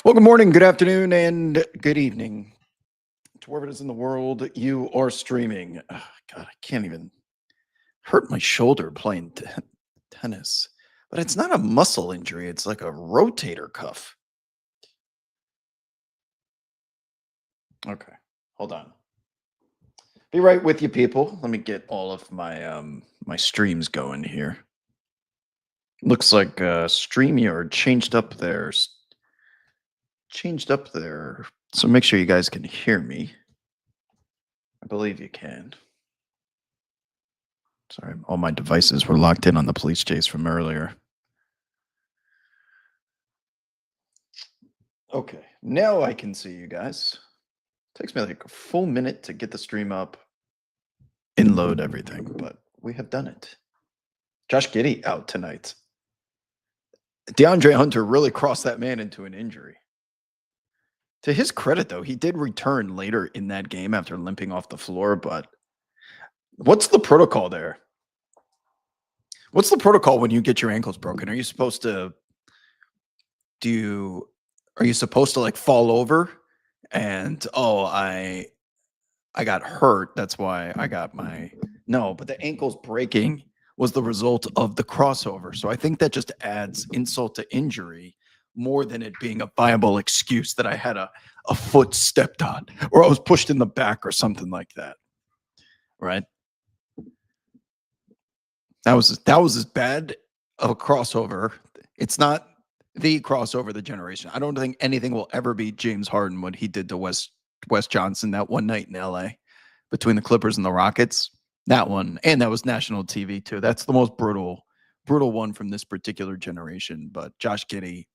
Well, good morning, good afternoon, and good evening to wherever it is in the world you are streaming. God, I can't even hurt my shoulder playing tennis, but it's not a muscle injury. It's like a rotator cuff. Okay, hold on. Be right with you, people. Let me get all of my streams going here. Looks like StreamYard changed up there. So make sure you guys can hear me. I believe you can. Sorry, all my devices were locked in on the police chase from earlier. Okay, now I can see you guys. Takes me like a full minute to get the stream up and load everything, but we have done it. Josh Giddey out tonight. DeAndre Hunter really crossed that man into an injury. To his credit, though, he did return later in that game after limping off the floor, but what's the protocol there? What's the protocol when you get your ankles broken? Are you supposed to like fall over and I got hurt, that's why I got my no, but the ankles breaking was the result of the crossover. So I think that just adds insult to injury more than it being a viable excuse that I had a foot stepped on or I was pushed in the back or something like that. Right? That was as bad of a crossover. It's not the crossover of the generation. I don't think anything will ever beat James Harden what he did to Wes Johnson that one night in LA between the Clippers and the Rockets. That one, and that was national TV too. That's the most brutal one from this particular generation. But Josh Giddey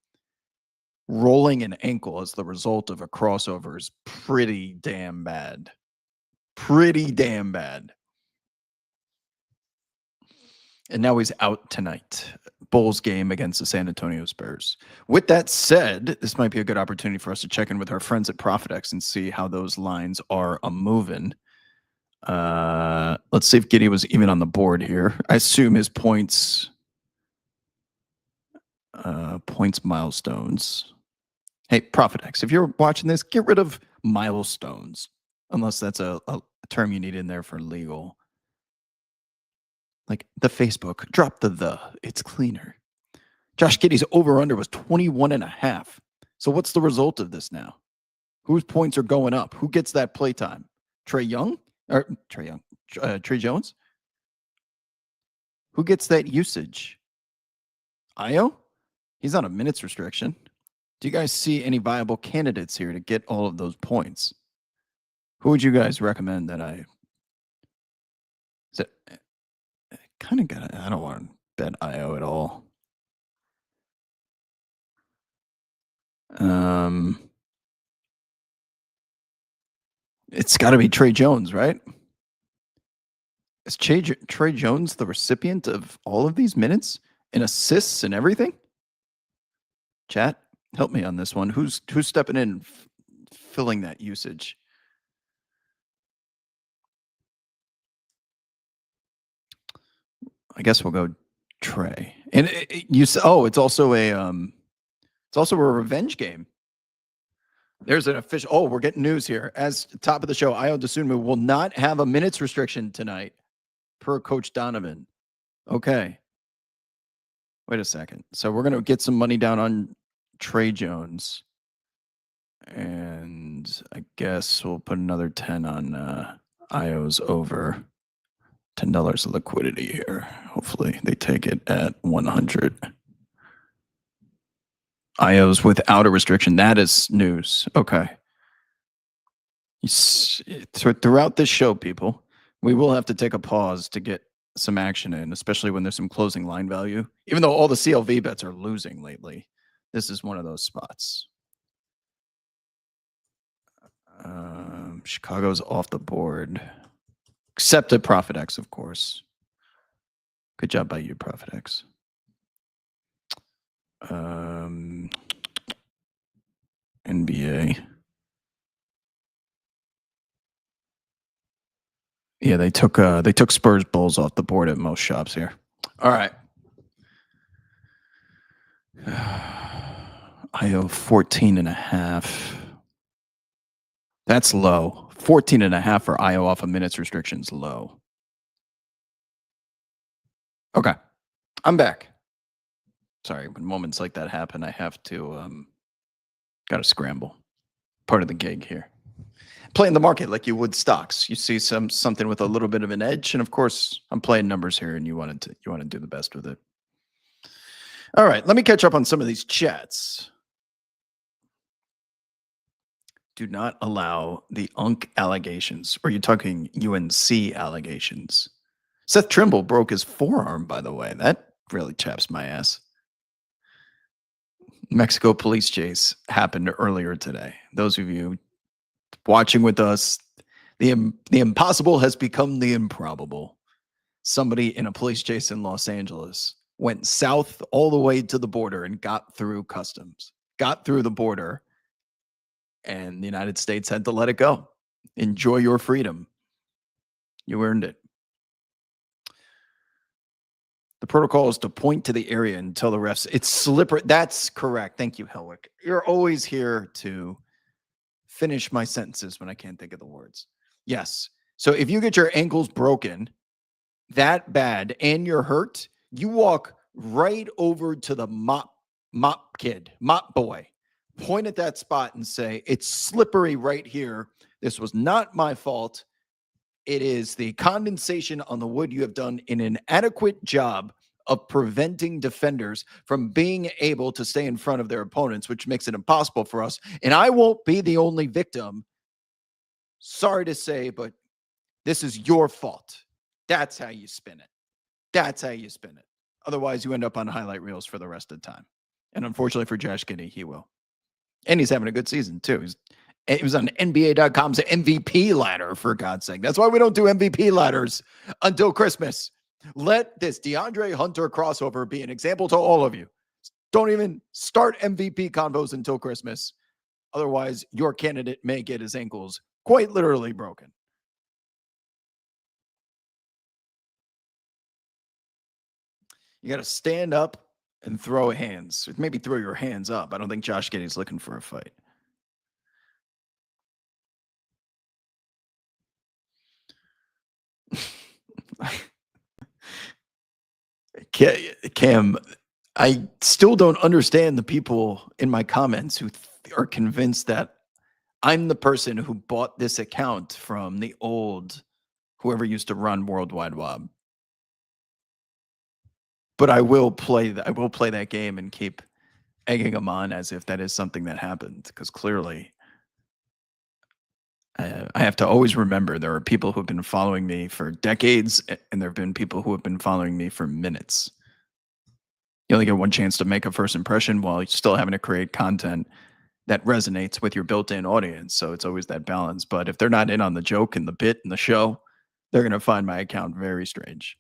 rolling an ankle as the result of a crossover is pretty damn bad. Pretty damn bad. And now he's out tonight. Bulls game against the San Antonio Spurs. With that said, this might be a good opportunity for us to check in with our friends at ProfitX and see how those lines are moving. Let's see if Giddey was even on the board here. I assume his points milestones. Hey, ProfitX, if you're watching this, get rid of milestones, unless that's a term you need in there for legal. Like the Facebook, drop the. It's cleaner. Josh Giddey's over-under was 21.5. So what's the result of this now? Whose points are going up? Who gets that playtime? Trey Jones? Who gets that usage? Ayo? He's on a minutes restriction. Do you guys see any viable candidates here to get all of those points? Who would you guys recommend that I... I don't want to bet Ayo at all. It's got to be Trey Jones, right? Is Trey Jones the recipient of all of these minutes and assists and everything? Chat, help me on this one. Who's stepping in, filling that usage? I guess we'll go Trey. And it's also a revenge game. There's an official. Oh, we're getting news here. As top of the show, Ayo Dosunmu will not have a minutes restriction tonight, per Coach Donovan. Okay. Wait a second. So we're going to get some money down on Trey Jones. And I guess we'll put another 10 on Ayo's over. $10 of liquidity here. Hopefully they take it at 100. Ayo's without a restriction. That is news. Okay. So throughout this show, people, we will have to take a pause to get some action in, especially when there's some closing line value. Even though all the CLV bets are losing lately, this is one of those spots. Chicago's off the board. Except at ProfitX, of course. Good job by you, ProfitX. NBA. Yeah, they took Spurs Bulls off the board at most shops here. All right. Io 14.5. That's low. 14.5 for Io off of minutes restrictions, low. Okay. I'm back. Sorry, when moments like that happen, I have to gotta scramble. Part of the gig here. Playing the market like you would stocks. You see something with a little bit of an edge, and of course, I'm playing numbers here, and you want to do the best with it. All right, let me catch up on some of these chats. Do not allow the UNC allegations. Or are you talking UNC allegations? Seth Trimble broke his forearm, by the way. That really chaps my ass. Mexico police chase happened earlier today. Those of you watching with us, the impossible has become the improbable. Somebody in a police chase in Los Angeles went south all the way to the border and got through customs, got through the border, and the United States had to let it go. Enjoy your freedom. You earned it. The protocol is to point to the area and tell the refs it's slippery. That's correct. Thank you, Helwick. You're always here to finish my sentences when I can't think of the words. Yes. So if you get your ankles broken that bad and you're hurt, you walk right over to the mop boy, point at that spot and say, it's slippery right here. This was not my fault. It is the condensation on the wood. You have done an inadequate job of preventing defenders from being able to stay in front of their opponents, which makes it impossible for us. And I won't be the only victim. Sorry to say, but this is your fault. That's how you spin it. That's how you spin it. Otherwise, you end up on highlight reels for the rest of the time. And unfortunately for Josh Giddey, he will. And he's having a good season, too. It was on NBA.com's MVP ladder, for God's sake. That's why we don't do MVP ladders until Christmas. Let this DeAndre Hunter crossover be an example to all of you. Don't even start MVP convos until Christmas. Otherwise, your candidate may get his ankles quite literally broken. You got to stand up and throw hands. Maybe throw your hands up. I don't think Josh Giddey's looking for a fight. Cam, I still don't understand the people in my comments who are convinced that I'm the person who bought this account from the old whoever used to run World Wide Web. But I will play that game and keep egging them on as if that is something that happened, because clearly I have to always remember there are people who have been following me for decades, and there have been people who have been following me for minutes. You only get one chance to make a first impression while you're still having to create content that resonates with your built-in audience. So it's always that balance. But if they're not in on the joke and the bit and the show, they're going to find my account very strange.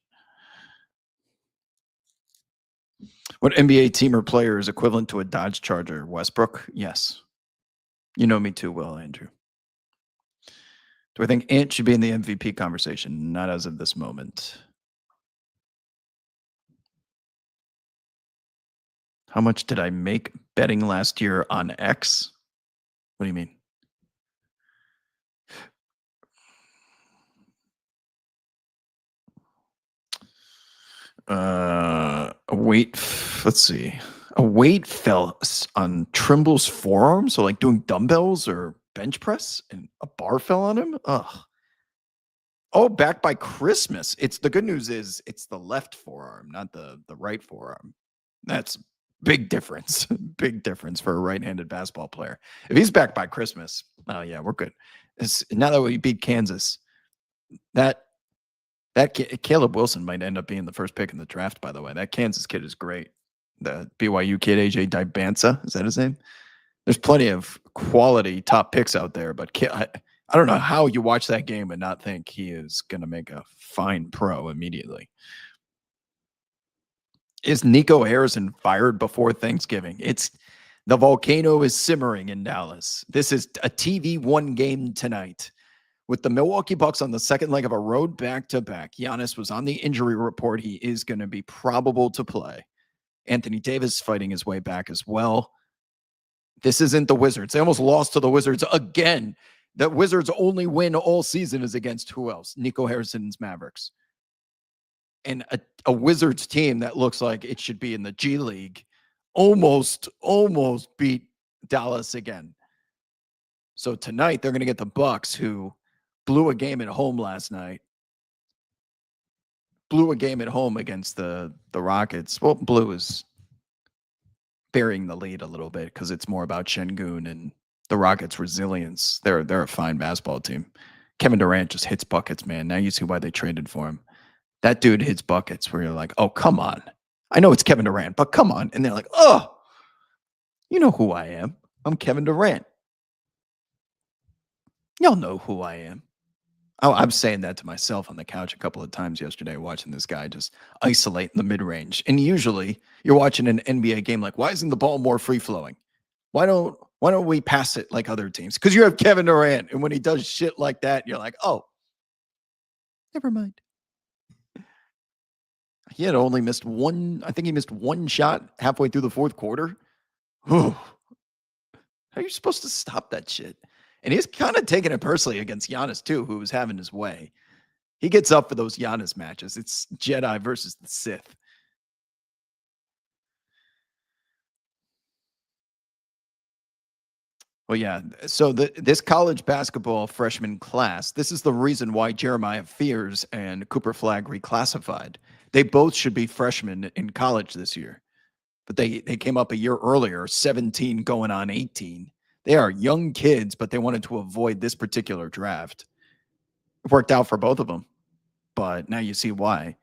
What NBA team or player is equivalent to a Dodge Charger? Westbrook? Yes. You know me too well, Andrew. Do I think Ant should be in the MVP conversation? Not as of this moment. How much did I make betting last year on X? What do you mean? Let's see. A weight fell on Trimble's forearm. So like doing dumbbells or bench press, and a bar fell on him. Ugh. Oh, back by Christmas. It's the good news is it's the left forearm, not the right forearm. That's big difference. Big difference for a right-handed basketball player. If he's back by Christmas, oh yeah, we're good. Now that we beat Kansas, that Caleb Wilson might end up being the first pick in the draft, by the way. That Kansas kid is great. The BYU kid, AJ Dibansa, is that his name? There's plenty of quality top picks out there, but I don't know how you watch that game and not think he is going to make a fine pro immediately. Is Nico Harrison fired before Thanksgiving? The volcano is simmering in Dallas. This is a TV one game tonight. With the Milwaukee Bucks on the second leg of a road back-to-back, Giannis was on the injury report. He is going to be probable to play. Anthony Davis fighting his way back as well. This isn't the Wizards. They almost lost to the Wizards again. The Wizards' only win all season is against who else? Nico Harrison's Mavericks. And a Wizards team that looks like it should be in the G League almost beat Dallas again. So tonight they're going to get the Bucks, who blew a game at home last night. Blew a game at home against the Rockets. Well, blue is burying the lead a little bit because it's more about Şengün and the Rockets' resilience. They're a fine basketball team. Kevin Durant just hits buckets, man. Now you see why they traded for him. That dude hits buckets where you're like, oh, come on. I know it's Kevin Durant, but come on. And they're like, oh, you know who I am. I'm Kevin Durant. Y'all know who I am. Oh, I'm saying that to myself on the couch a couple of times yesterday, watching this guy just isolate in the mid range. And usually you're watching an NBA game like, why isn't the ball more free flowing? Why don't we pass it like other teams? Because you have Kevin Durant. And when he does shit like that, you're like, oh, never mind. He had only missed one. I think he missed one shot halfway through the fourth quarter. How are you supposed to stop that shit? And he's kind of taking it personally against Giannis, too, who was having his way. He gets up for those Giannis matches. It's Jedi versus the Sith. Well, yeah. So this college basketball freshman class, this is the reason why Jeremiah Fears and Cooper Flagg reclassified. They both should be freshmen in college this year. But they came up a year earlier, 17 going on 18. They are young kids, but they wanted to avoid this particular draft. It worked out for both of them, but now you see why.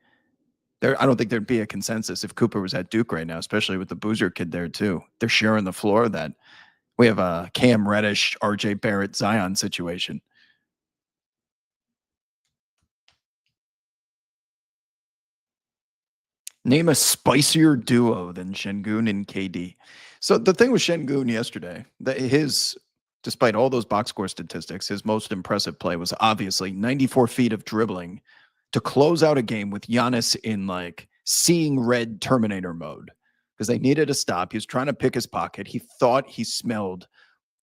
I don't think there'd be a consensus if Cooper was at Duke right now, especially with the Boozer kid there too. They're sharing the floor. That we have a Cam Reddish, RJ Barrett, Zion situation. Name a spicier duo than Şengün and KD. So the thing with Şengün yesterday, despite all those box score statistics, his most impressive play was obviously 94 feet of dribbling to close out a game with Giannis in like seeing red Terminator mode because they needed a stop. He was trying to pick his pocket. He thought he smelled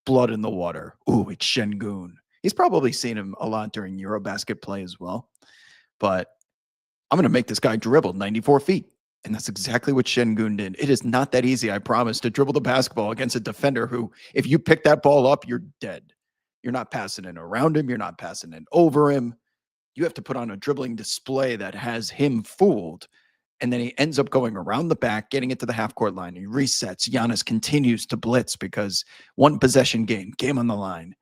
blood in the water. Ooh, it's Şengün. He's probably seen him a lot during Eurobasket play as well. But I'm going to make this guy dribble 94 feet. And that's exactly what Şengün did. It is not that easy, I promise, to dribble the basketball against a defender who, if you pick that ball up, you're dead. You're not passing it around him. You're not passing it over him. You have to put on a dribbling display that has him fooled. And then he ends up going around the back, getting it to the half-court line. He resets. Giannis continues to blitz because one possession game on the line.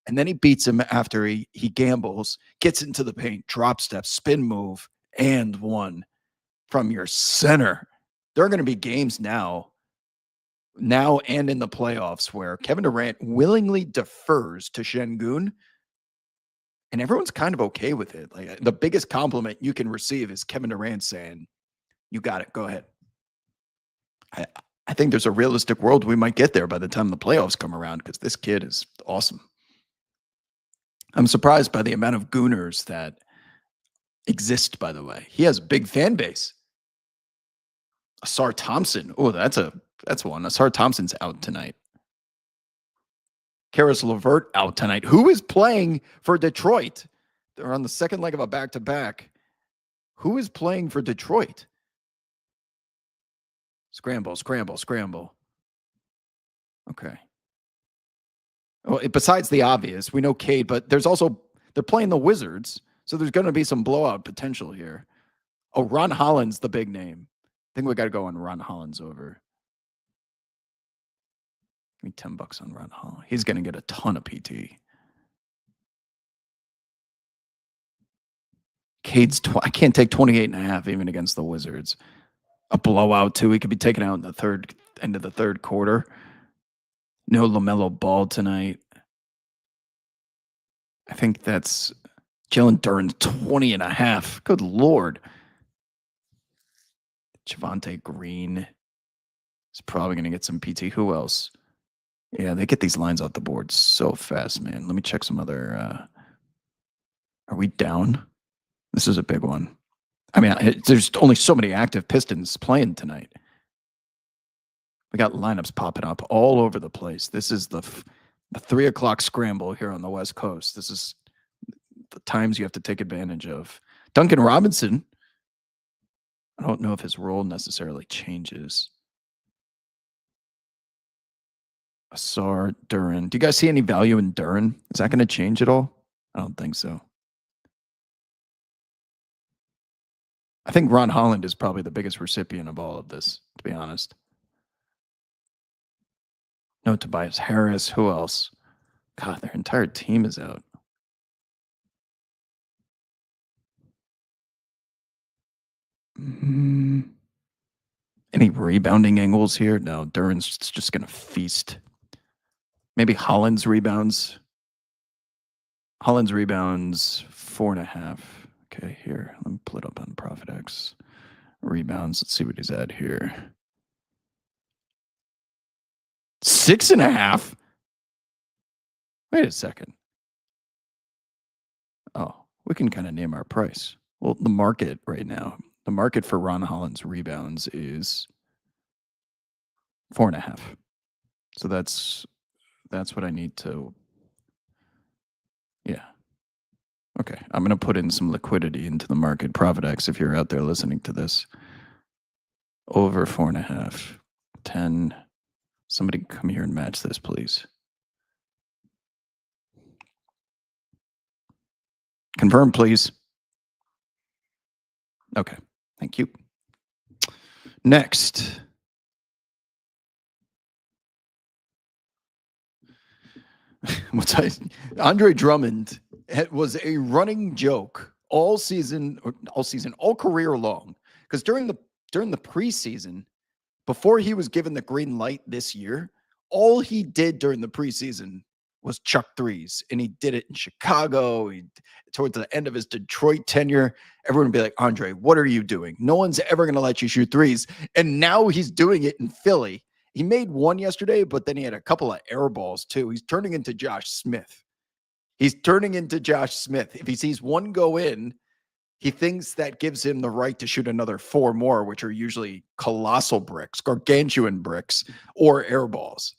And then he beats him after he gambles, gets into the paint, drop step, spin move, and one from your center. There are going to be games now and in the playoffs where Kevin Durant willingly defers to Şengün, and everyone's kind of okay with it. Like the biggest compliment you can receive is Kevin Durant saying, "You got it. Go ahead." I think there's a realistic world we might get there by the time the playoffs come around because this kid is awesome. I'm surprised by the amount of gooners that exist, by the way. He has a big fan base. Asar Thompson. Oh, that's one. Asar Thompson's out tonight. Karis LeVert out tonight. Who is playing for Detroit? They're on the second leg of a back-to-back. Who is playing for Detroit? Scramble. Okay. Well, besides the obvious, we know Cade, but they're playing the Wizards, so there's going to be some blowout potential here. Oh, Ron Holland's the big name. I think we got to go on Ron Hollins over. Give me $10 on Ron Holland. He's going to get a ton of PT. Cade's I can't take 28.5 even against the Wizards. A blowout too. He could be taken out in the end of the third quarter. No LaMelo Ball tonight. I think that's Jalen Duren's 20.5. Good Lord. Javonte Green is probably going to get some PT. Who else? Yeah, they get these lines off the board so fast, man. Let me check some other. Are we down? This is a big one. I mean, there's only so many active Pistons playing tonight. We got lineups popping up all over the place. This is the 3 o'clock scramble here on the West Coast. This is the times you have to take advantage of. Duncan Robinson, I don't know if his role necessarily changes. Asar, Duran. Do you guys see any value in Duran? Is that going to change at all? I don't think so. I think Ron Holland is probably the biggest recipient of all of this, to be honest. No Tobias Harris. Who else? God, their entire team is out. Any rebounding angles here? No, Duran's just going to feast. Maybe Holland's rebounds. Holland's rebounds 4.5. Okay, here. Let me pull it up on ProfitX. Rebounds. Let's see what he's at here. 6.5. Wait a second. Oh, we can kind of name our price. Well, the market right now, the market for Ron Holland's rebounds is 4.5. So that's what I need to. Yeah. Okay. I'm going to put in some liquidity into the market. ProfitX, if you're out there listening to this. Over 4.5. 10. Somebody come here and match this, please. Confirm, please. Okay. Thank you. Next. Andre Drummond was a running joke all career long. Because during the preseason, before he was given the green light this year, all he did during the preseason was chuck threes. And he did it in Chicago. Towards the end of his Detroit tenure, everyone would be like, Andre, what are you doing? No one's ever going to let you shoot threes. And now he's doing it in Philly. He made one yesterday, but then he had a couple of air balls too. He's turning into Josh Smith. If he sees one go in, he thinks that gives him the right to shoot another 4 more, which are usually colossal bricks, gargantuan bricks, or air balls.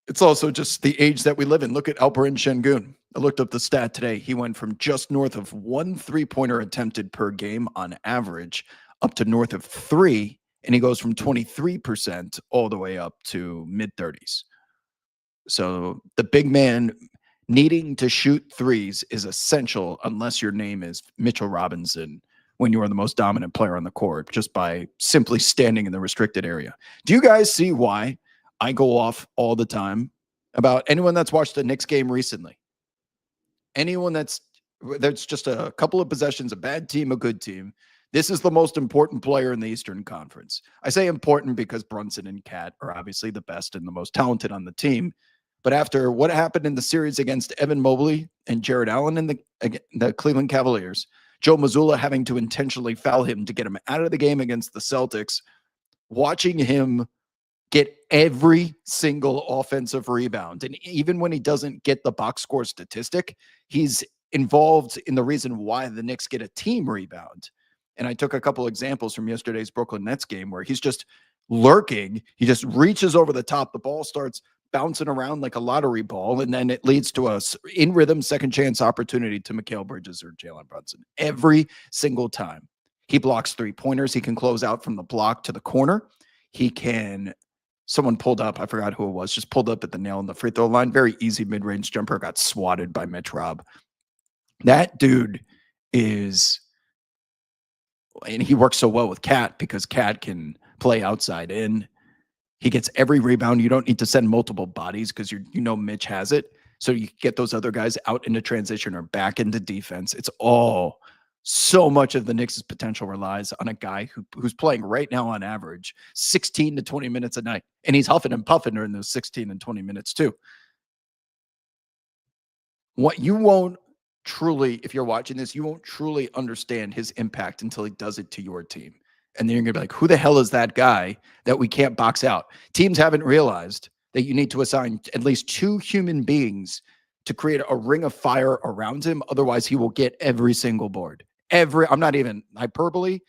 It's also just the age that we live in. Look at Alperen Şengün. I looked up the stat today. He went from just north of 1 3-pointer attempted per game on average up to north of 3, and he goes from 23% all the way up to mid-30s. So the big man needing to shoot threes is essential unless your name is Mitchell Robinson when you are the most dominant player on the court, just by simply standing in the restricted area. Do you guys see why I go off all the time about anyone that's watched a Knicks game recently? Anyone that's just a couple of possessions, a bad team, a good team. This is the most important player in the Eastern Conference. I say important because Brunson and Cat are obviously the best and the most talented on the team. But after what happened in the series against Evan Mobley and Jared Allen in the Cleveland Cavaliers, Joe Mazzulla having to intentionally foul him to get him out of the game against the Celtics, watching him get every single offensive rebound. And even when he doesn't get the box score statistic, he's involved in the reason why the Knicks get a team rebound. And I took a couple examples from yesterday's Brooklyn Nets game where he's just lurking. He just reaches over the top. The ball starts bouncing around like a lottery ball, and then it leads to a in rhythm second chance opportunity to Mikal Bridges or Jalen Brunson every single time. He blocks 3-pointers. He can close out from the block to the corner. He can. Someone pulled up, I forgot who it was, just pulled up at the nail in the free throw line. Very easy mid-range jumper, got swatted by Mitch Robb. That dude is, and he works so well with Cat because Cat can play outside in. He gets every rebound. You don't need to send multiple bodies because Mitch has it. So you get those other guys out into transition or back into defense. It's all so much of the Knicks' potential relies on a guy who's playing right now on average 16 to 20 minutes a night. And he's huffing and puffing during those 16 and 20 minutes too. What you won't truly, if you're watching this, you won't truly understand his impact until he does it to your team. And then you're going to be like, who the hell is that guy that we can't box out? Teams haven't realized that you need to assign at least 2 human beings to create a ring of fire around him. Otherwise, he will get every single board. I'm not even hyperbole.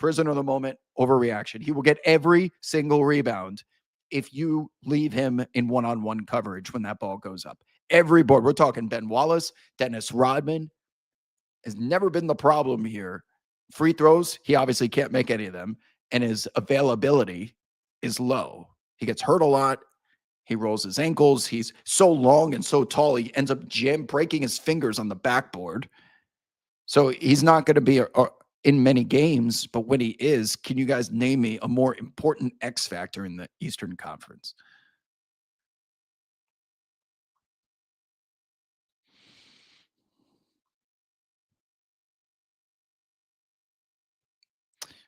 prisoner of the moment, overreaction. He will get every single rebound if you leave him in one-on-one coverage when that ball goes up. Every board. We're talking Ben Wallace, Dennis Rodman has never been the problem here. Free throws, he obviously can't make any of them, and his availability is low. He gets hurt a lot. He rolls his ankles. He's so long and so tall, he ends up breaking his fingers on the backboard. So he's not going to be in many games, but when he is, can you guys name me a more important X factor in the Eastern Conference?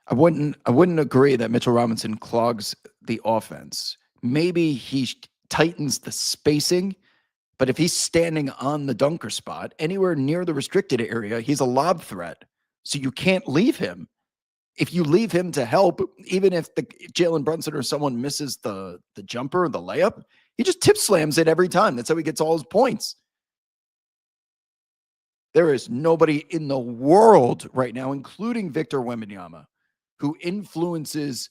I wouldn't agree that Mitchell Robinson clogs the offense. Maybe he tightens the spacing, but if he's standing on the dunker spot anywhere near the restricted area, he's a lob threat. So you can't leave him. If you leave him to help, even if the Jalen Brunson or someone misses the jumper, the layup, he just tip slams it every time. That's how he gets all his points. There is nobody in the world right now, including Victor Wembanyama, who influences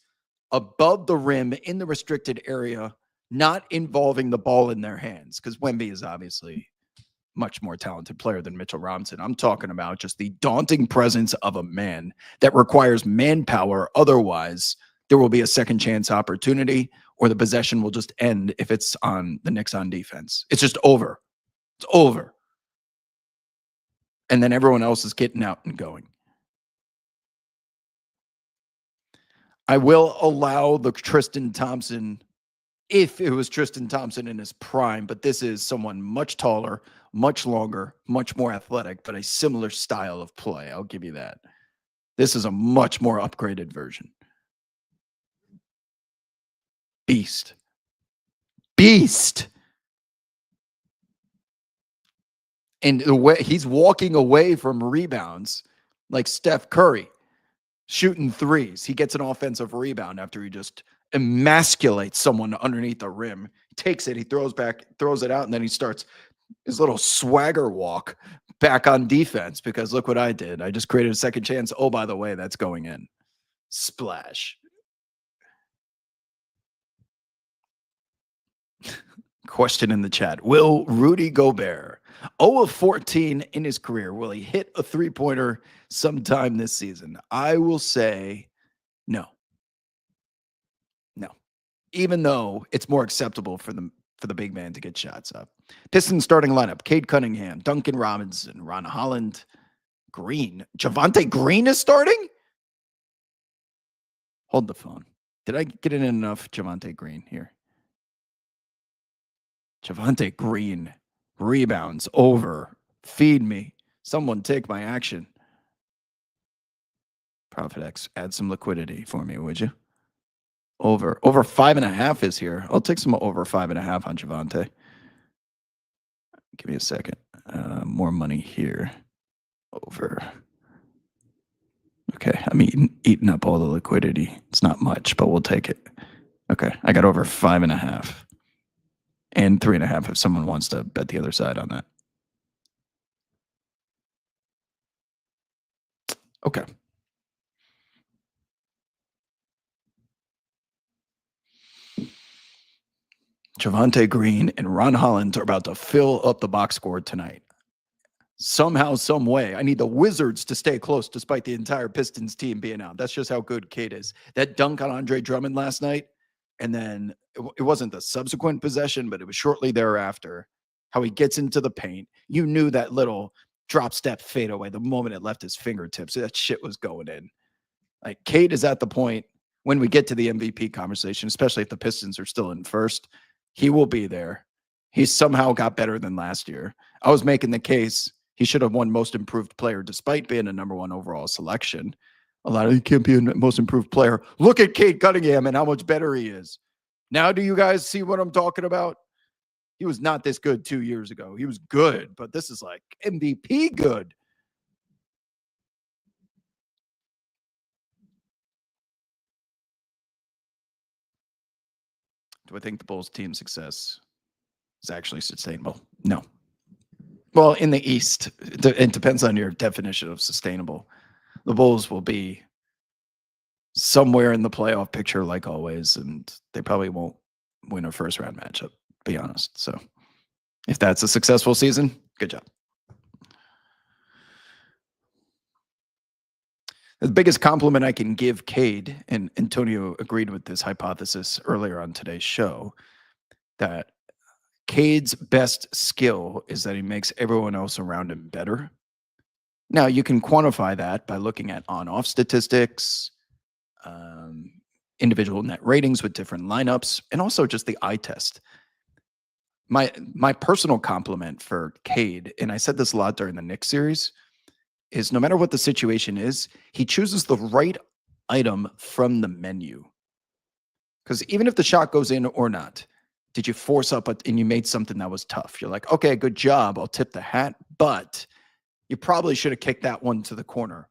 above the rim in the restricted area, not involving the ball in their hands, because Wemby is obviously much more talented player than Mitchell Robinson. I'm talking about just the daunting presence of a man that requires manpower. Otherwise, there will be a second chance opportunity or the possession will just end if it's on the Knicks on defense. It's just over. It's over. And then everyone else is getting out and going. I will allow the Tristan Thompson, if it was Tristan Thompson in his prime, but this is someone much taller, much longer, much more athletic, but a similar style of play. I'll give you that. This is a much more upgraded version. Beast. Beast. And the way he's walking away from rebounds like Steph Curry, shooting threes. He gets an offensive rebound after he just emasculates someone underneath the rim. He takes it, he throws it out, and then he starts his little swagger walk back on defense because look what I did. I just created a second chance. Oh, by the way, that's going in. Splash. Question in the chat. Will Rudy Gobert, 0 of 14 in his career, will he hit a three-pointer sometime this season? I will say no. No. Even though it's more acceptable for the big man to get shots up. Pistons starting lineup: Cade Cunningham, Duncan Robinson, Ron Holland, Green. Javonte Green is starting? Hold the phone. Did I get in enough Javonte Green here? Javonte Green, rebounds, over, feed me. Someone take my action. Profit X, add some liquidity for me, would you? Over 5.5 is here. I'll take some over 5.5 on Javonte. Give me a second. More money here. Over. Okay, I'm eating up all the liquidity. It's not much, but we'll take it. Okay, I got over 5.5. And 3.5 if someone wants to bet the other side on that. Okay. Javonte Green and Ron Holland are about to fill up the box score tonight. Somehow, some way, I need the Wizards to stay close despite the entire Pistons team being out. That's just how good Cade is. That dunk on Andre Drummond last night, and then it wasn't the subsequent possession, but it was shortly thereafter, how he gets into the paint. You knew that little drop step fadeaway the moment it left his fingertips. That shit was going in. Like, Cade is at the point when we get to the MVP conversation, especially if the Pistons are still in first, he will be there. He somehow got better than last year. I was making the case he should have won most improved player despite being a #1 overall selection. A lot of you can't be a most improved player. Look at Cade Cunningham and how much better he is. Now, do you guys see what I'm talking about? He was not this good 2 years ago. He was good, but this is like MVP good. Do I think the Bulls team success is actually sustainable? No. Well, in the East, it depends on your definition of sustainable. The Bulls will be somewhere in the playoff picture, like always, and they probably won't win a first round matchup, be honest. So if that's a successful season, good job. The biggest compliment I can give Cade, and Antonio agreed with this hypothesis earlier on today's show, that Cade's best skill is that he makes everyone else around him better. Now, you can quantify that by looking at on-off statistics, individual net ratings with different lineups, and also just the eye test. My personal compliment for Cade, and I said this a lot during the Knicks series, is no matter what the situation is, he chooses the right item from the menu. Because even if the shot goes in or not, did you force up and you made something that was tough? You're like, okay, good job. I'll tip the hat, but you probably should have kicked that one to the corner,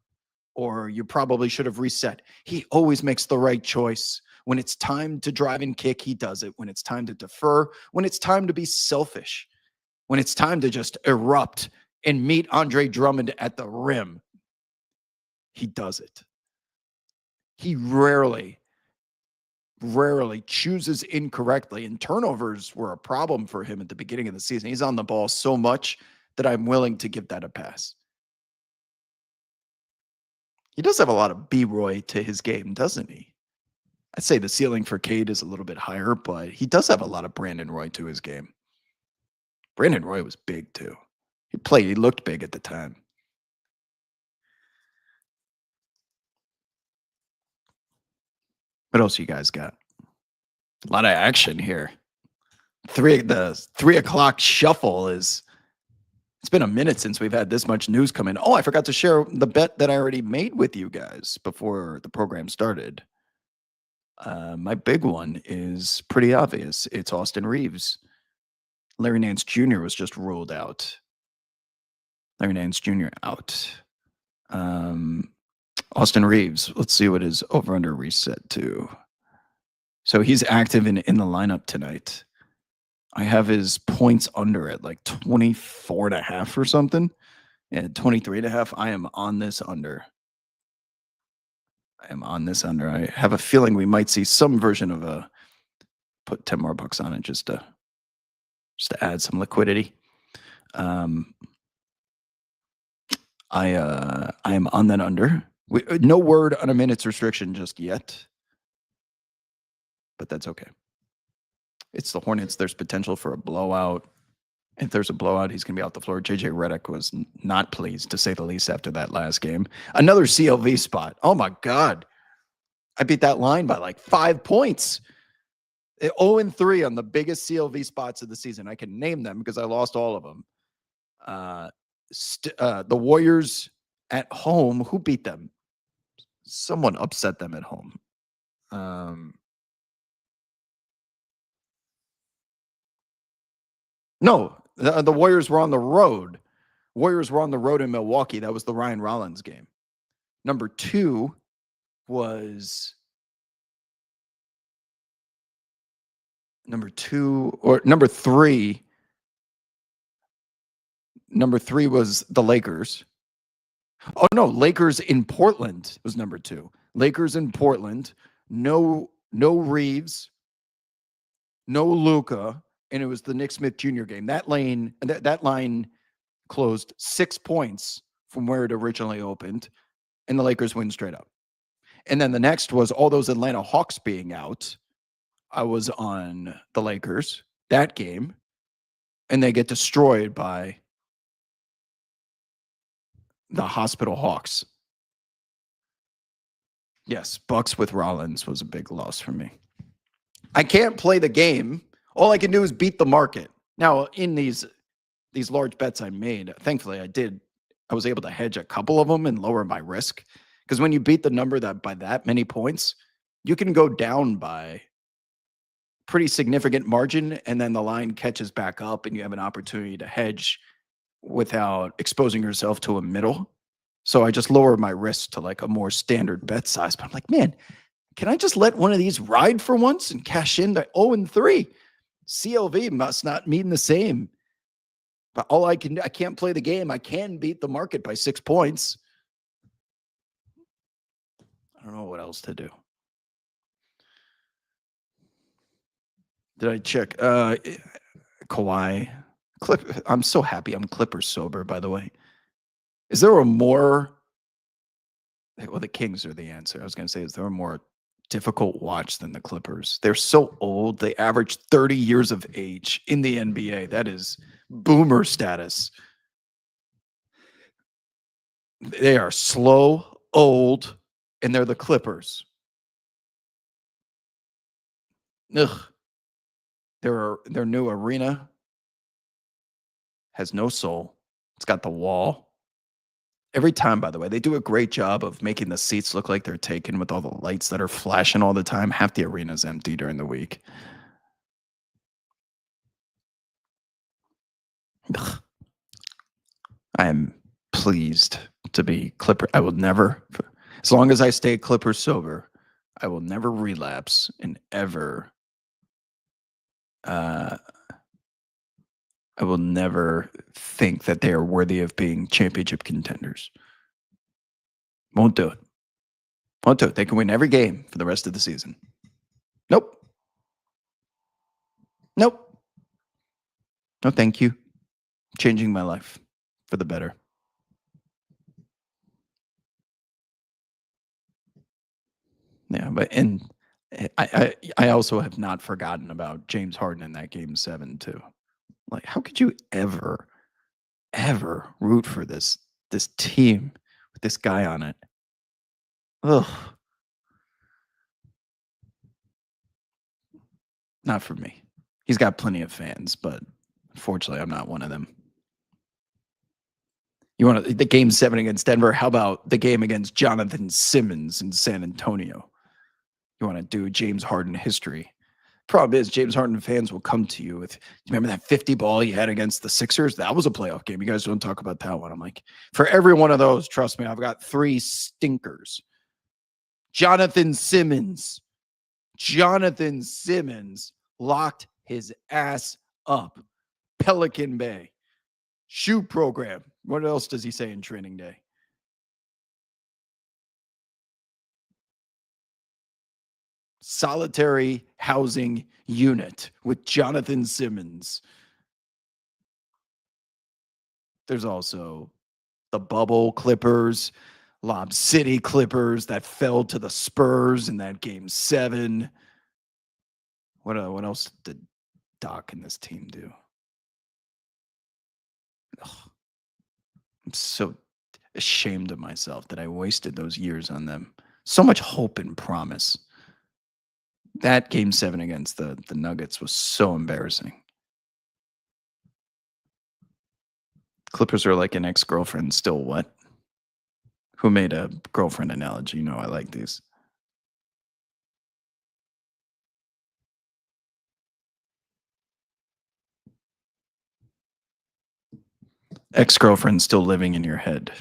or you probably should have reset. He always makes the right choice. When it's time to drive and kick, he does it. When it's time to defer, when it's time to be selfish, when it's time to just erupt and meet Andre Drummond at the rim, he does it. He rarely chooses incorrectly, and turnovers were a problem for him at the beginning of the season. He's on the ball so much that I'm willing to give that a pass. He does have a lot of B-Roy to his game, doesn't he? I'd say the ceiling for Cade is a little bit higher, but he does have a lot of Brandon Roy to his game. Brandon Roy was big too. He looked big at the time. What else you guys got? A lot of action here. The 3 o'clock shuffle is, it's been a minute since we've had this much news come in. Oh, I forgot to share the bet that I already made with you guys before the program started. My big one is pretty obvious. It's Austin Reaves. Larry Nance Jr. was just ruled out. Larry Nance Jr. out. Austin Reaves, let's see what his over-under reset to. So he's active in the lineup tonight. I have his points under at like 24.5 or something. And 23.5. I am on this under. I have a feeling we might see some version of put 10 more bucks on it just to add some liquidity. I am on that under. No word on a minutes restriction just yet, but that's okay. It's the Hornets. There's potential for a blowout. If there's a blowout, he's going to be out the floor. JJ Redick was not pleased, to say the least, after that last game. Another CLV spot. Oh, my God. I beat that line by like 5 points. 0-3 on the biggest CLV spots of the season. I can name them because I lost all of them. The Warriors at home. Who beat them? Someone upset them at home. No, the Warriors were on the road. Warriors were on the road in Milwaukee. That was the Ryan Rollins game. Number 2 was number 3. Number 3 was the Lakers. Oh, no, Lakers in Portland was number 2. Lakers in Portland. No Reeves. No Luka. And it was the Nick Smith Jr. game. That line closed 6 points from where it originally opened, and the Lakers win straight up. And then the next was all those Atlanta Hawks being out. I was on the Lakers that game, and they get destroyed by the Hospital Hawks. Yes, Bucks with Rollins was a big loss for me. I can't play the game. All I can do is beat the market. Now, in these large bets I made, thankfully I was able to hedge a couple of them and lower my risk. Because when you beat the number by that many points, you can go down by pretty significant margin, and then the line catches back up and you have an opportunity to hedge without exposing yourself to a middle. So I just lowered my risk to like a more standard bet size. But I'm like, man, can I just let one of these ride for once and cash in the 0-3? CLV must not mean the same. But I can't play the game. I can beat the market by 6 points. I don't know what else to do. Did I check? Kawhi. I'm so happy I'm Clippers sober, by the way. Is there a more well, the Kings are the answer. I was gonna say, is there a more difficult watch than the Clippers? They're so old. They average 30 years of age in the NBA. That is boomer status. They are slow, old, and they're the Clippers. Ugh. Their new arena has no soul. It's got the wall. Every time, by the way, they do a great job of making the seats look like they're taken with all the lights that are flashing all the time. Half the arena's empty during the week. Ugh. I am pleased to be Clipper. I will never, as long as I stay Clipper sober, I will never relapse and ever. I will never think that they are worthy of being championship contenders. Won't do it. Won't do it. They can win every game for the rest of the season. Nope. Nope. No, thank you. Changing my life for the better. Yeah, but and I also have not forgotten about James Harden in that game 7 too. Like, how could you ever root for this team with this guy on it? Ugh. Not for me. He's got plenty of fans, but unfortunately, I'm not one of them. You want the game 7 against Denver? How about the game against Jonathan Simmons in San Antonio? You want to do James Harden history? Problem is, James Harden fans will come to you with, remember that 50 ball he had against the Sixers? That was a playoff game. You guys don't talk about that one. I'm like, for every one of those, trust me, I've got 3 stinkers. Jonathan Simmons locked his ass up. Pelican Bay. Shoe program. What else does he say in training day? Solitary housing unit with Jonathan Simmons. There's also the bubble Clippers, Lob City Clippers that fell to the Spurs in that game 7. What else did Doc and this team do? Ugh. I'm so ashamed of myself that I wasted those years on them. So much hope and promise. That game 7 against the Nuggets was so embarrassing. Clippers are like an ex-girlfriend still what? Who made a girlfriend analogy? You know I like these. Ex-girlfriend still living in your head.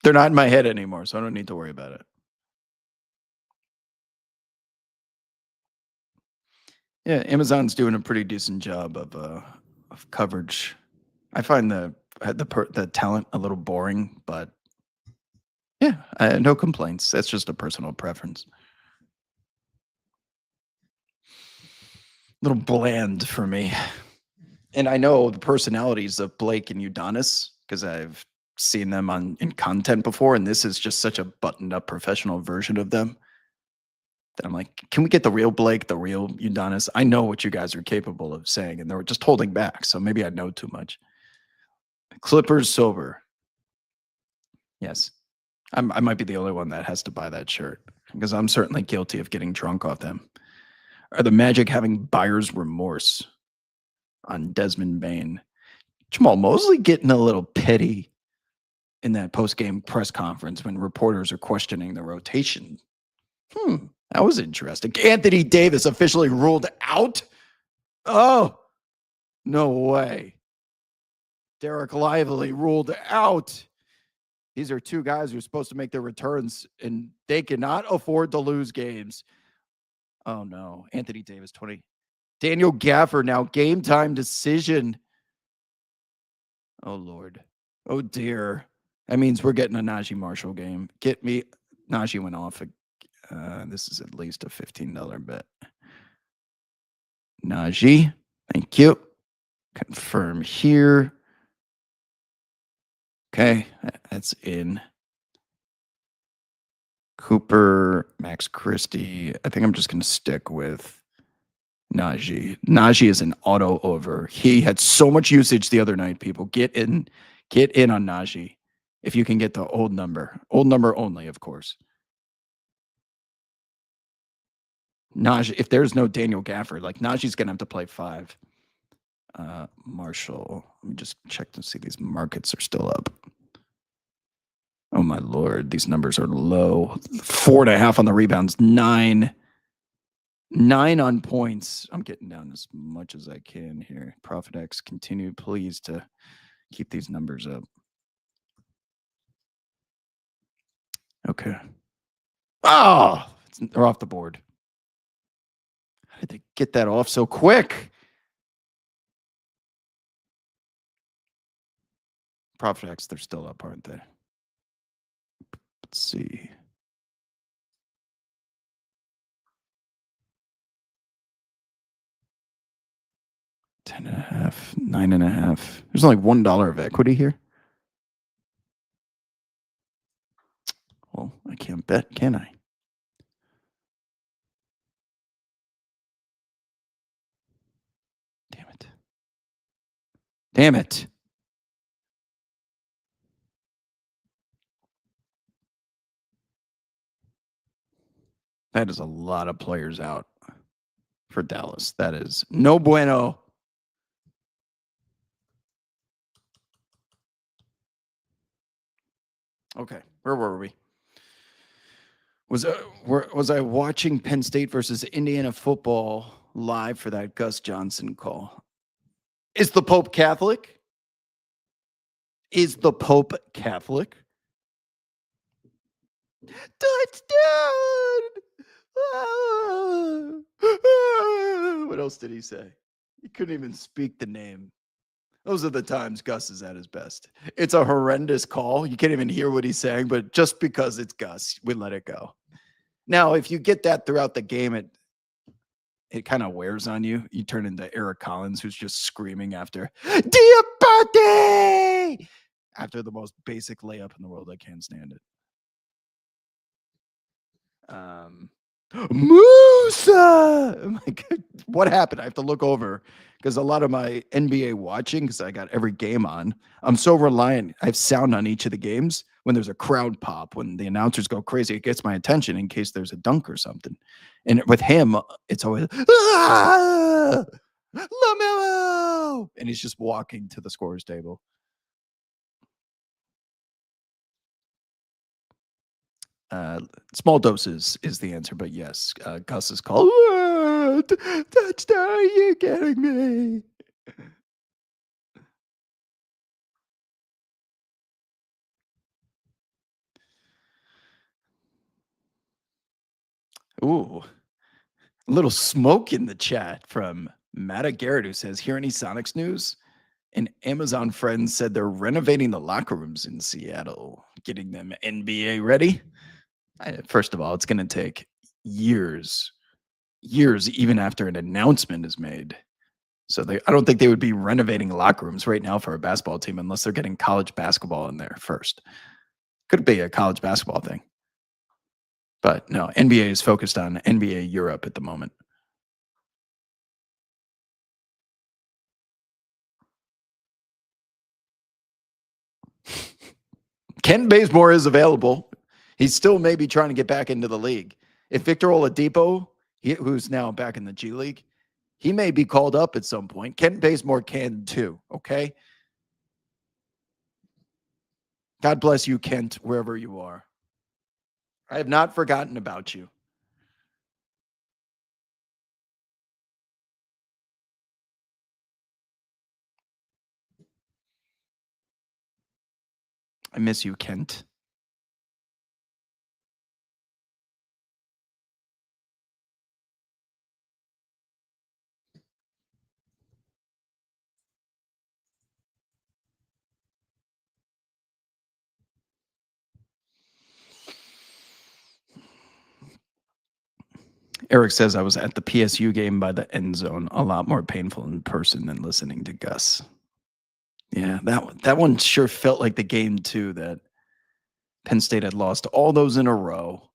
They're not in my head anymore, so I don't need to worry about it. Yeah, Amazon's doing a pretty decent job of coverage. I find the talent a little boring, but yeah, no complaints. That's just a personal preference. A little bland for me. And I know the personalities of Blake and Udonis because I've seen them in content before, and this is just such a buttoned up professional version of them that I'm like, can we get the real Blake, the real Udonis? I know what you guys are capable of saying, and they were just holding back. So maybe I know too much. Clippers sober. Yes. I might be the only one that has to buy that shirt because I'm certainly guilty of getting drunk off them. Are the Magic having buyer's remorse on Desmond Bain? Jamal Mosley getting a little petty in that post-game press conference when reporters are questioning the rotation. That was interesting. Anthony Davis officially ruled out? Oh, no way. Derek Lively ruled out. These are 2 guys who are supposed to make their returns, and they cannot afford to lose games. Oh, no. Anthony Davis, 20. Daniel Gafford now game time decision. Oh, Lord. Oh, dear. That means we're getting a Najee Marshall game. Get me. Najee went off. This is at least a $15 bet. Najee, thank you. Confirm here. Okay, that's in. Cooper, Max Christie. I think I'm just going to stick with Najee. Najee is an auto over. He had so much usage the other night, people. Get in on Najee if you can get the old number. Old number only, of course. Najee, if there's no Daniel Gafford, like Najee's going to have to play 5. Marshall, let me just check to see these markets are still up. Oh my Lord, these numbers are low. 4.5 on the rebounds, 9 on points. I'm getting down as much as I can here. ProfitX, continue please to keep these numbers up. Okay. Oh, they're off the board. How did they get that off so quick? ProfitX, they're still up, aren't they? Let's see. $10.5, $9.5. There's only $1 of equity here. Well, I can't bet, can I? Damn it. Damn it. That is a lot of players out for Dallas. That is no bueno. Okay, where were we? Was I watching Penn State versus Indiana football live for that Gus Johnson call? Is the Pope Catholic? Is the Pope Catholic? Touchdown! What else did he say? He couldn't even speak the name. Those are the times Gus is at his best. It's a horrendous call. You can't even hear what he's saying, but just because it's Gus, we let it go. Now, if you get that throughout the game, it kind of wears on you. You turn into Eric Collins, who's just screaming after Diabate after the most basic layup in the world. I can't stand it. Musa! I'm like, what happened? I have to look over because a lot of my NBA watching, because I got every game on, I'm so reliant. I have sound on each of the games. When there's a crowd pop, when the announcers go crazy, it gets my attention in case there's a dunk or something. And with him, it's always LaMelo! And he's just walking to the scorer's table. Small doses is the answer, but yes, Gus is called. Touchdown! Are you kidding me? Ooh, a little smoke in the chat from Matta Garrett, who says, "Hear any Sonics news?" An Amazon friend said they're renovating the locker rooms in Seattle, getting them NBA ready. First of all, it's going to take years, even after an announcement is made. So I don't think they would be renovating locker rooms right now for a basketball team unless they're getting college basketball in there first. Could be a college basketball thing. But no, NBA is focused on NBA Europe at the moment. Ken Bazemore is available. He's still maybe trying to get back into the league. If Victor Oladipo, who's now back in the G League, he may be called up at some point. Ken Bazemore can too, okay? God bless you, Kent, wherever you are. I have not forgotten about you. I miss you, Kent. Eric says I was at the PSU game by the end zone. A lot more painful in person than listening to Gus. Yeah, that one sure felt like the game too that Penn State had lost all those in a row.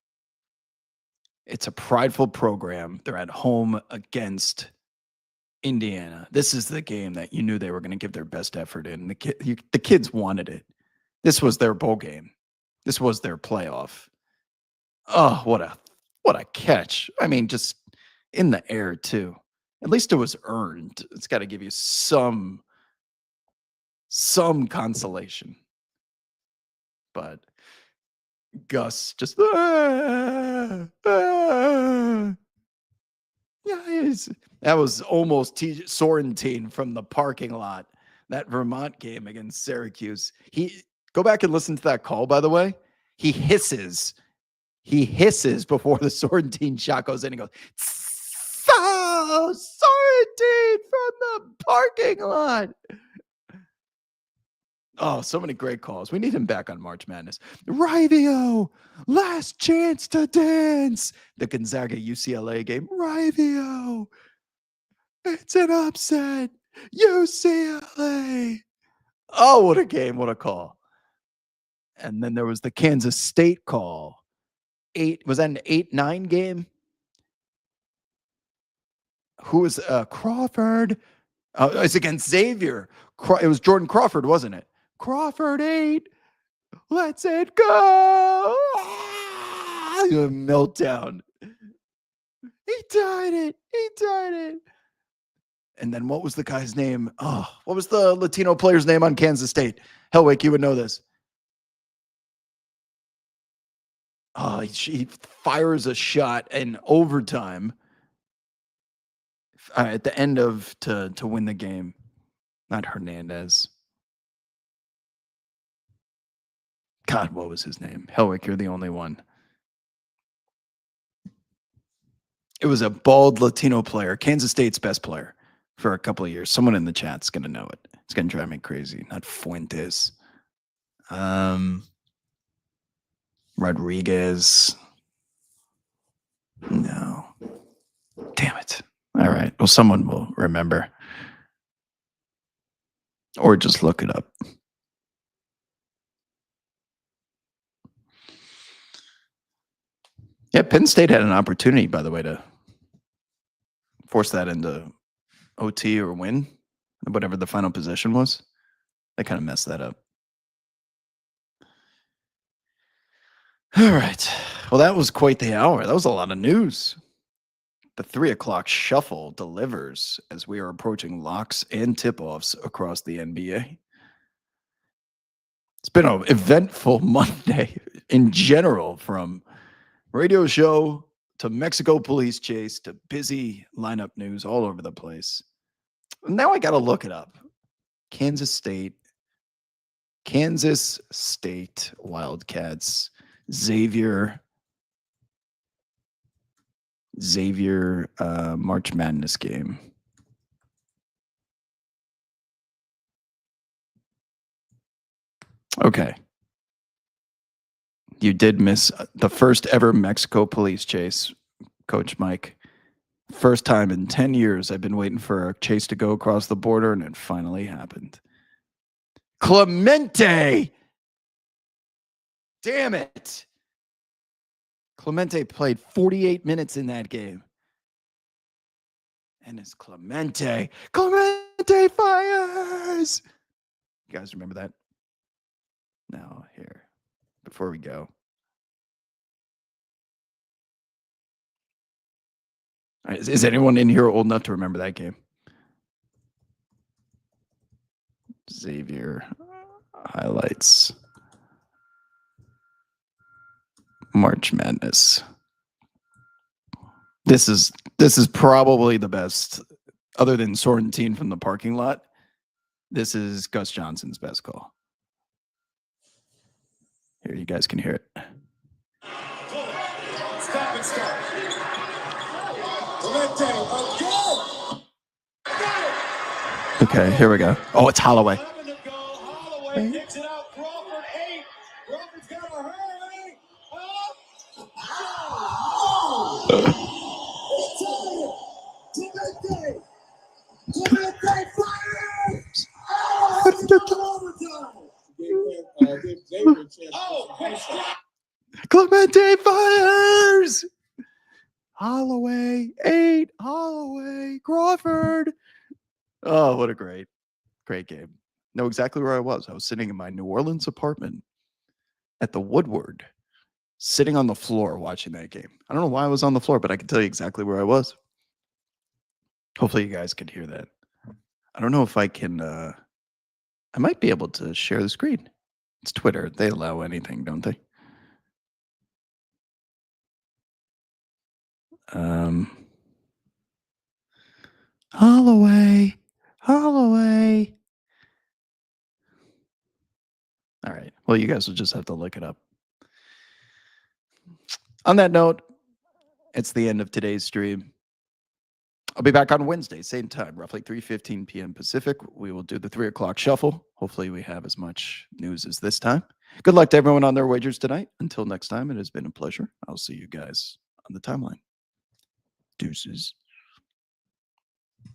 It's a prideful program. They're at home against Indiana. This is the game that you knew they were going to give their best effort in. The kids wanted it. This was their bowl game. This was their playoff. Oh, what a catch. I mean, just in the air too. At least it was earned. It's got to give you some consolation. But Gus just yeah, that was almost Sorrentine from the parking lot. That Vermont game against Syracuse. Go back and listen to that call, by the way. He hisses before the Sorrentine shot goes in and goes, so Sorrentine from the parking lot. Oh, so many great calls. We need him back on March Madness. Rivio, last chance to dance. The Gonzaga UCLA game. Rivio, it's an upset. UCLA. Oh, what a game. What a call. And then there was the Kansas State call. Was that an 8-9 game? Who was Crawford? It's against Xavier. It was Jordan Crawford, wasn't it? Crawford 8. Let's it go. A meltdown. He tied it. And then what was the guy's name? Oh, what was the Latino player's name on Kansas State? Hellwick, you would know this. Oh, he fires a shot in overtime at the end of to win the game. Not Hernandez. God, what was his name? Hellwick, you're the only one. It was a bald Latino player, Kansas State's best player for a couple of years. Someone in the chat's going to know it. It's going to drive me crazy. Not Fuentes. Rodriguez. No. Damn it. All right. Well, someone will remember. Or just look it up. Yeah, Penn State had an opportunity, by the way, to force that into OT or win, whatever the final possession was. They kind of messed that up. All right. Well, that was quite the hour. That was a lot of news. The 3 o'clock shuffle delivers as we are approaching locks and tip-offs across the NBA. It's been an eventful Monday in general, from radio show to Mexico police chase to busy lineup news all over the place. Now I got to look it up. Kansas State Wildcats, Xavier March Madness game. Okay. You did miss the first ever Mexico police chase, Coach Mike. First time in 10 years I've been waiting for a chase to go across the border, and it finally happened. Clemente! Damn it! Clemente played 48 minutes in that game. And it's Clemente. Clemente fires! You guys remember that? Now, here, before we go. All right, is anyone in here old enough to remember that game? Xavier highlights. March Madness. This is probably the best, other than Sorrentine from the parking lot. This is Gus Johnson's best call. Here, you guys can hear it. Stop and start. Okay, here we go. Oh, it's Holloway. Holloway kicks it out. Crawford 8. Crawford's got a hurry. Clemente fires! Oh, it's double overtime! Oh, quick strike! Clemente fires! Holloway, 8. Holloway, Crawford. Oh, what a great game. Know exactly where I was. I was sitting in my New Orleans apartment at the Woodward, sitting on the floor watching that game. I don't know why I was on the floor, but I can tell you exactly where I was. Hopefully you guys can hear that. I don't know if I can, I might be able to share the screen. It's Twitter. They allow anything, don't they? Holloway. Holloway. All right. Well, you guys will just have to look it up. On that note, it's the end of today's stream. I'll be back on Wednesday, same time, roughly 3:15 p.m. Pacific. We will do the 3 o'clock shuffle. Hopefully we have as much news as this time. Good luck to everyone on their wagers tonight. Until next time, it has been a pleasure. I'll see you guys on the timeline. Deuces.